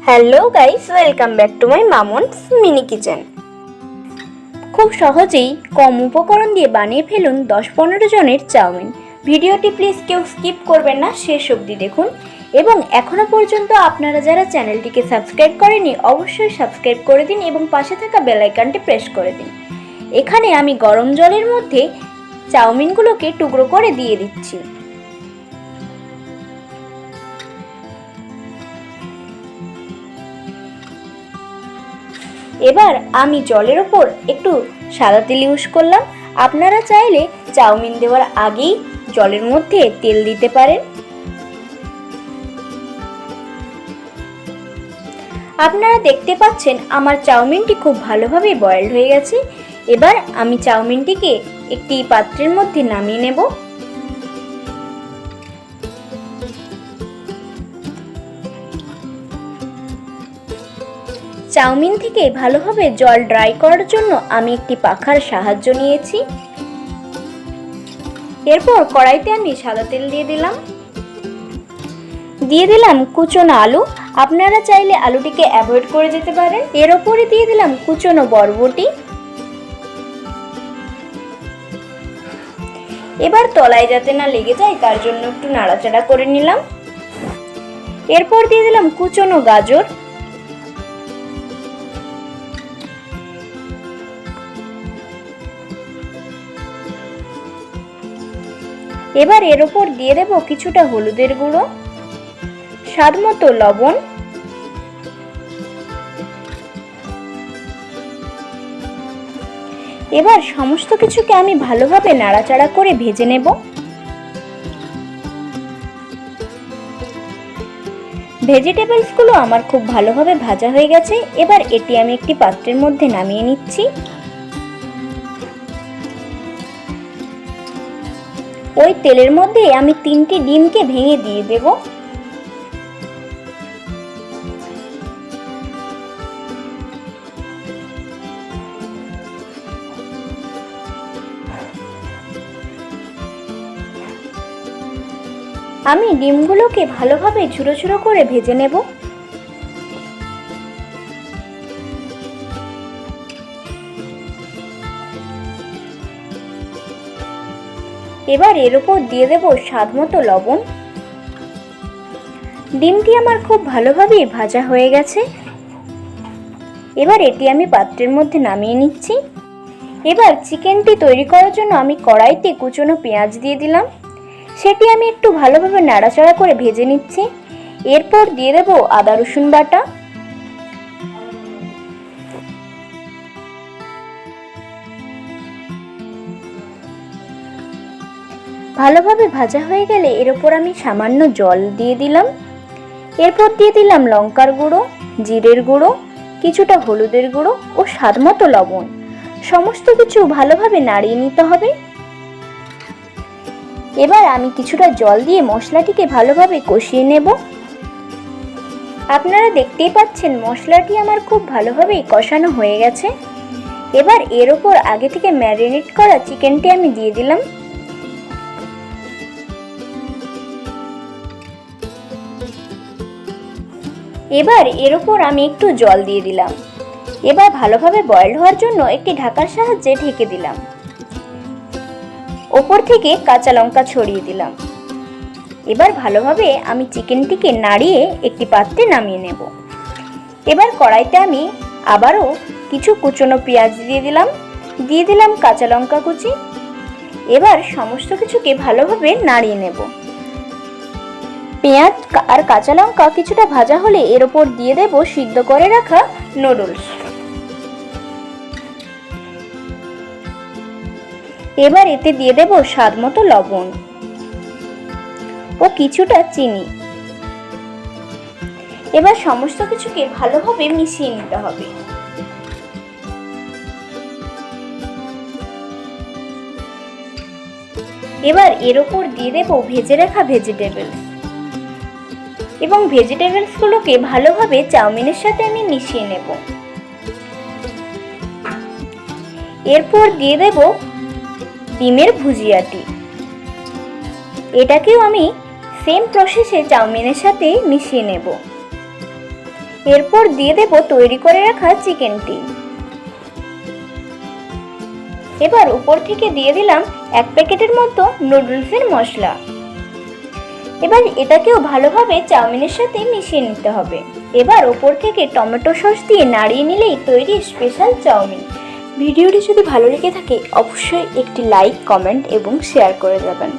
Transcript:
Hello guys, welcome back to my Mamon's mini kitchen. খুব সহজেই কম উপকরণ দিয়ে বানিয়ে ফেলুন 10-15 জনের চাউমিন। ভিডিওটি প্লিজ কেউ স্কিপ করবেন না, শেষ অবধি দেখুন। এবং এখনো পর্যন্ত আপনারা যারা চ্যানেলটিকে সাবস্ক্রাইব করেনি অবশ্যই সাবস্ক্রাইব করে দিন এবং পাশে থাকা বেল আইকনটি প্রেস করে দিন। এখানে আমি গরম জলের মধ্যে চাউমিনগুলোকে টুকরো করে দিয়ে দিচ্ছি। এবার আমি জলের ওপর একটু সাদা তেল ইউজ করলাম। আপনারা চাইলে চাউমিন দেওয়ার আগেই জলের মধ্যে তেল দিতে পারেন। আপনারা দেখতে পাচ্ছেন আমার চাউমিনটি খুব ভালোভাবে বয়েলড হয়ে গেছে। এবার আমি চাউমিনটিকে একটি পাত্রের মধ্যে নামিয়ে নেব। চাউমিন থেকে ভালোভাবে জল ড্রাই করার জন্য আমি একটি পাখার সাহায্য নিয়েছি। এরপর কড়াইতে আমি সাদা তেল দিয়ে দিলাম কুচনো আলু। আপনারা চাইলে আলুটিকে অ্যাভয়েড করে যেতে পারেন। এর উপরে দিয়ে দিলাম কুচনো বরবটি। এবার তলায় যাতে না লেগে যায় তার জন্য একটু নাড়াচাড়া করে নিলাম। এরপর দিয়ে দিলাম কুচনো গাজর। এবার এর উপর দিয়ে দেব কিছুটা হলুদের গুঁড়ো, স্বাদমতো লবণ, এবার সমস্ত কিছুকে আমি ভালোভাবে নাড়াচাড়া করে ভেজে নেব। ভেজিটেবলসগুলো আমার খুব ভালোভাবে ভাজা হয়ে গেছে। এবার এটি আমি একটি পাত্রের মধ্যে নামিয়ে নিচ্ছি। ওই তেলের মধ্যে আমি 3টি ডিমকে ভেঙে দিয়ে দেব। আমি ডিমগুলোকে ভালোভাবে ঝুরো ঝুরো করে ভেজে নেব। এবার এর উপর দিয়ে দেব স্বাদমতো লবণ। ডিমটি আমার খুব ভালোভাবে ভাজা হয়ে গেছে। এবার এটি আমি পাত্রের মধ্যে নামিয়ে নিচ্ছি। এবার চিকেনটি তৈরি করার জন্য আমি কড়াইতে কুচনো পেঁয়াজ দিয়ে দিলাম। সেটি আমি একটু ভালোভাবে নাড়াচাড়া করে ভেজে নিচ্ছি। এরপর দিয়ে দেব আদা রসুন বাটা। ভালোভাবে ভাজা হয়ে গেলে এর উপর আমি সামান্য জল দিয়ে দিলাম। এরপর দিয়ে দিলাম লঙ্কার গুঁড়ো, জিরের গুঁড়ো, কিছুটা হলুদের গুঁড়ো ও স্বাদমতো লবণ। সমস্ত কিছু ভালোভাবে নাড়িয়ে নিতে হবে। এবার আমি কিছুটা জল দিয়ে মশলাটিকে ভালোভাবে কষিয়ে নেব। আপনারা দেখতেই পাচ্ছেন মশলাটি আমার খুব ভালোভাবে কষানো হয়ে গেছে। এবার এর উপর আগে থেকে ম্যারিনেট করা চিকেনটি আমি দিয়ে দিলাম। এবার এর উপর আমি একটু জল দিয়ে দিলাম। এবার ভালোভাবে বয়েলড হওয়ার জন্য একটি ঢাকার সাহায্যে ঢেকে দিলাম। ওপর থেকে কাঁচা লঙ্কা ছড়িয়ে দিলাম। এবার ভালোভাবে আমি চিকেনটিকে নাড়িয়ে একটি পাত্রে নামিয়ে নেব। এবার কড়াইতে আমি আবারও কিছু কুচনো পেঁয়াজ দিয়ে দিলাম কাঁচা লঙ্কা কুচি। এবার সমস্ত কিছুকে ভালোভাবে নাড়িয়ে নেব। পেঁয়াজ আর কাঁচা লঙ্কা কিছুটা ভাজা হলে এর উপর দিয়ে দেব সিদ্ধ করে রাখা নুডলস। এবার এতে দিয়ে দেব স্বাদমতো লবণ ও কিছুটা চিনি। এবার সমস্ত কিছুকে ভালোভাবে মিশিয়ে নিতে হবে। এবার এর উপর দিয়ে দেব ভেজে রাখা ভেজিটেবলস এবং ভেজিটেবলসগুলোকে ভালোভাবে চাউমিনের সাথে আমি মিশিয়ে নেব। এরপর দিয়ে দেব ডিমের ভুজিয়াটি। এটাকেও আমি সেম প্রসেসে চাউমিনের সাথে মিশিয়ে নেব। এরপর দিয়ে দেব তৈরি করে রাখা চিকেনটি। এবার উপর থেকে দিয়ে দিলাম 1 প্যাকেটের মতো নুডলসের মশলা। এবার এটাকেও ভালোভাবে চাউমিনের সাথে মিশিয়ে নিতে হবে। এবার উপর থেকে টমেটো সস দিয়ে নাড়িয়ে নিলেই তৈরি স্পেশাল চাউমিন। ভিডিওটি যদি ভালো লেগে থাকে অবশ্যই একটি লাইক, কমেন্ট এবং শেয়ার করে যাবেন।